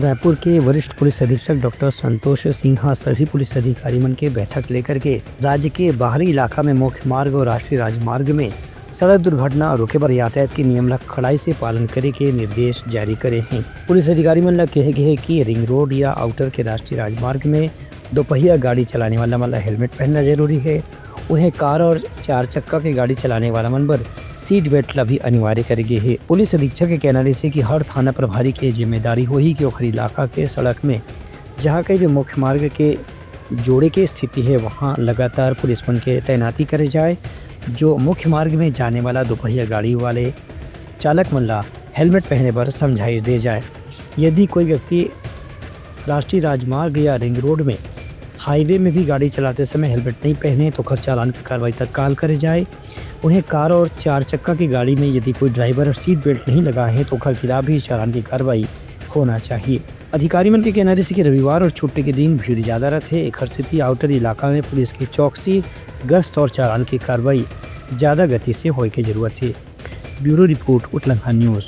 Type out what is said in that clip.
रायपुर के वरिष्ठ पुलिस अधीक्षक डॉक्टर संतोष सिन्हा सभी पुलिस अधिकारी मन के बैठक लेकर के राज्य के बाहरी इलाका में मुख्य मार्ग और राष्ट्रीय राजमार्ग में सड़क दुर्घटना रोके पर यातायात के नियम ला कड़ाई से पालन करे के निर्देश जारी करे हैं। पुलिस अधिकारी मन ला कहे गए कि रिंग रोड या आउटर के राष्ट्रीय राजमार्ग में दोपहिया गाड़ी चलाने वाला हेलमेट पहनना जरूरी है। उन्हें कार और 4 चक्का की गाड़ी चलाने वाला मन पर सीट बेल्ट ला भी अनिवार्य करे गए है। पुलिस अधीक्षक के कहना से कि हर थाना प्रभारी के जिम्मेदारी होही कि ओखरी इलाका के सड़क में जहाँ कहीं भी मुख्य मार्ग के जोड़े के स्थिति है वहाँ लगातार पुलिस मन के तैनाती करे जाए, जो मुख्य मार्ग में जाने वाला दोपहिया गाड़ी वाले चालक मन ला हेलमेट पहने पर समझाइश दे जाए। यदि कोई व्यक्ति राष्ट्रीय राजमार्ग या रिंग रोड में हाईवे में भी गाड़ी चलाते समय हेलमेट नहीं पहने तो खर्च चालान की कार्रवाई तत्काल करे जाए। उन्हें कार और 4 चक्का की गाड़ी में यदि कोई ड्राइवर सीट बेल्ट नहीं लगा है तो घर खिलाफ भी चालान की कार्रवाई होना चाहिए। अधिकारी मन के कहना से कि रविवार और छुट्टी के दिन भीड़ ज़्यादा रहते। एक सिटी आउटर इलाका में पुलिस की चौकसी, गश्त और चालान की कार्रवाई ज़्यादा गति से होने की जरूरत है। ब्यूरो रिपोर्ट, उतलंघा न्यूज़।